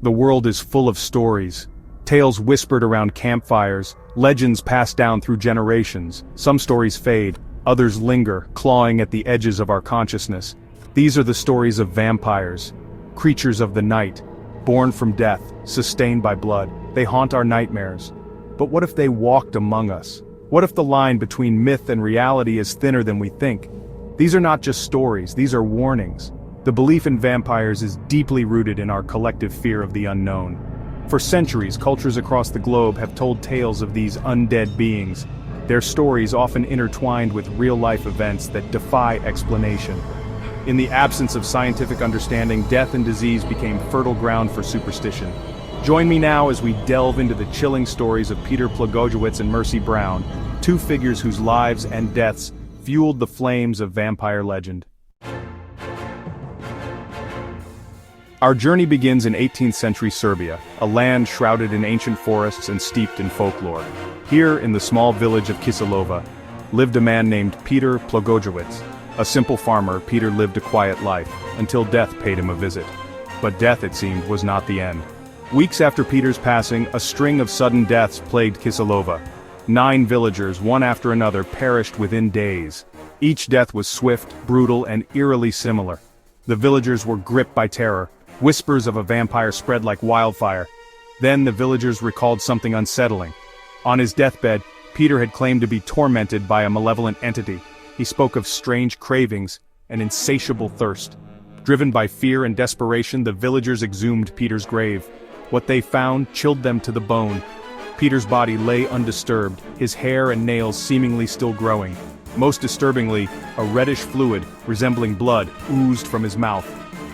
The world is full of stories. Tales whispered around campfires, legends passed down through generations. Some stories fade, others linger, clawing at the edges of our consciousness. These are the stories of vampires, creatures of the night, born from death, sustained by blood. They haunt our nightmares. But what if they walked among us? What if the line between myth and reality is thinner than we think? These are not just stories, these are warnings. The belief in vampires is deeply rooted in our collective fear of the unknown. For centuries, cultures across the globe have told tales of these undead beings, their stories often intertwined with real-life events that defy explanation. In the absence of scientific understanding, death and disease became fertile ground for superstition. Join me now as we delve into the chilling stories of Peter Plagojewicz and Mercy Brown, two figures whose lives and deaths fueled the flames of vampire legend. Our journey begins in 18th century Serbia, a land shrouded in ancient forests and steeped in folklore. Here, in the small village of Kisilova, lived a man named Peter Plagojewicz. A simple farmer, Peter lived a quiet life, until death paid him a visit. But death, it seemed, was not the end. Weeks after Peter's passing, a string of sudden deaths plagued Kisilova. 9 villagers, one after another, perished within days. Each death was swift, brutal, and eerily similar. The villagers were gripped by terror. Whispers of a vampire spread like wildfire. Then the villagers recalled something unsettling. On his deathbed, Peter had claimed to be tormented by a malevolent entity. He spoke of strange cravings, an insatiable thirst. Driven by fear and desperation, the villagers exhumed Peter's grave. What they found chilled them to the bone. Peter's body lay undisturbed, his hair and nails seemingly still growing. Most disturbingly, a reddish fluid, resembling blood, oozed from his mouth.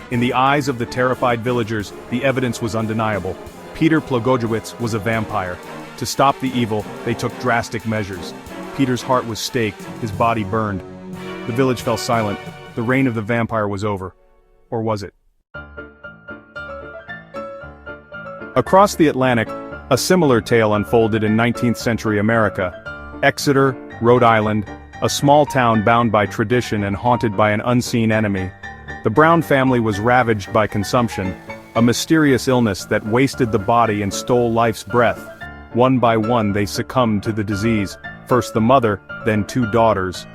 In the eyes of the terrified villagers, the evidence was undeniable. Peter Plagojewicz was a vampire. To stop the evil, they took drastic measures. Peter's heart was staked, his body burned. The village fell silent. The reign of the vampire was over. Or was it? Across the Atlantic, a similar tale unfolded in 19th century America. Exeter, Rhode Island, a small town bound by tradition and haunted by an unseen enemy. The Brown family was ravaged by consumption, a mysterious illness that wasted the body and stole life's breath. One by one they succumbed to the disease, first the mother, then 2 daughters.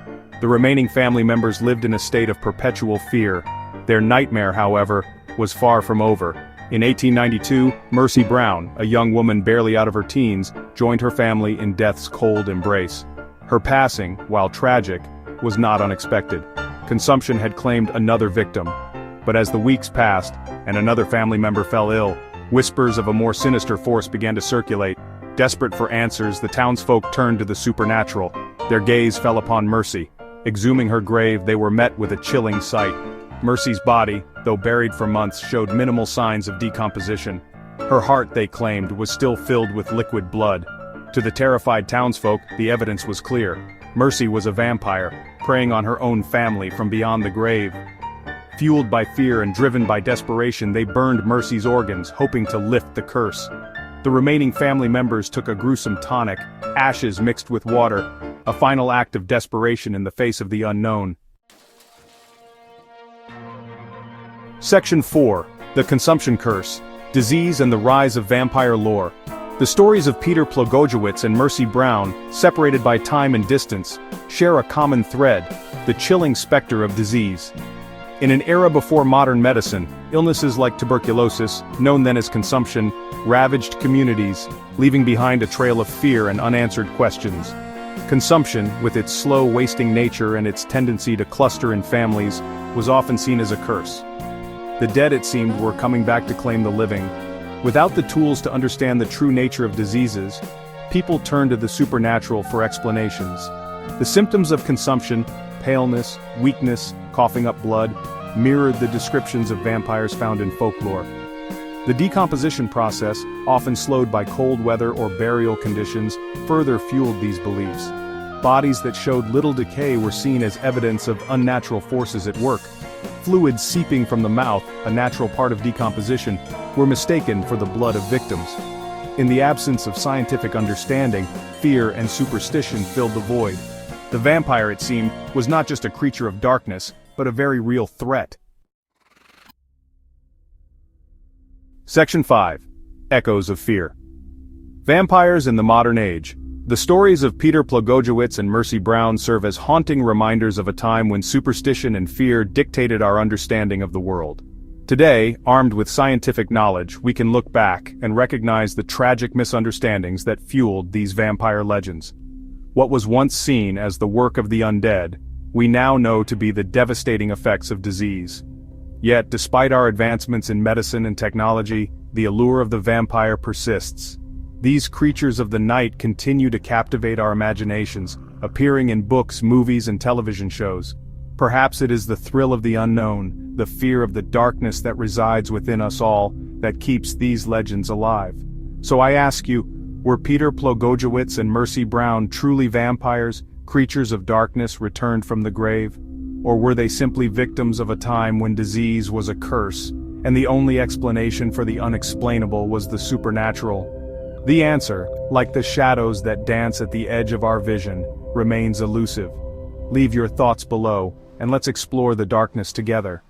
The remaining family members lived in a state of perpetual fear. Their nightmare, however, was far from over. In 1892, Mercy Brown, a young woman barely out of her teens, joined her family in death's cold embrace. Her passing, while tragic, was not unexpected. Consumption had claimed another victim. But as the weeks passed, and another family member fell ill, whispers of a more sinister force began to circulate. Desperate for answers, the townsfolk turned to the supernatural. Their gaze fell upon Mercy. Exhuming her grave, they were met with a chilling sight. Mercy's body, though buried for months, showed minimal signs of decomposition. Her heart, they claimed, was still filled with liquid blood. To the terrified townsfolk, the evidence was clear. Mercy was a vampire, preying on her own family from beyond the grave. Fueled by fear and driven by desperation, they burned Mercy's organs, hoping to lift the curse. The remaining family members took a gruesome tonic, ashes mixed with water, a final act of desperation in the face of the unknown. Section 4. The Consumption Curse, Disease and the Rise of Vampire Lore. The stories of Peter Plagojewicz and Mercy Brown, separated by time and distance, share a common thread, the chilling specter of disease. In an era before modern medicine, illnesses like tuberculosis, known then as consumption, ravaged communities, leaving behind a trail of fear and unanswered questions. Consumption, with its slow wasting nature and its tendency to cluster in families, was often seen as a curse. The dead, it seemed, were coming back to claim the living. Without the tools to understand the true nature of diseases, people turned to the supernatural for explanations. The symptoms of consumption, paleness, weakness, coughing up blood, mirrored the descriptions of vampires found in folklore. The decomposition process, often slowed by cold weather or burial conditions, further fueled these beliefs. Bodies that showed little decay were seen as evidence of unnatural forces at work. Fluids seeping from the mouth, a natural part of decomposition, were mistaken for the blood of victims. In the absence of scientific understanding, fear and superstition filled the void. The vampire, it seemed, was not just a creature of darkness, but a very real threat. Section 5. Echoes of Fear. Vampires in the Modern Age. The stories of Peter Plagojewicz and Mercy Brown serve as haunting reminders of a time when superstition and fear dictated our understanding of the world. Today, armed with scientific knowledge, we can look back and recognize the tragic misunderstandings that fueled these vampire legends. What was once seen as the work of the undead, we now know to be the devastating effects of disease. Yet, despite our advancements in medicine and technology, the allure of the vampire persists. These creatures of the night continue to captivate our imaginations, appearing in books, movies, and television shows. Perhaps it is the thrill of the unknown, the fear of the darkness that resides within us all, that keeps these legends alive. So I ask you, were Peter Plagojewicz and Mercy Brown truly vampires, creatures of darkness returned from the grave? Or were they simply victims of a time when disease was a curse, and the only explanation for the unexplainable was the supernatural? The answer, like the shadows that dance at the edge of our vision, remains elusive. Leave your thoughts below, and let's explore the darkness together.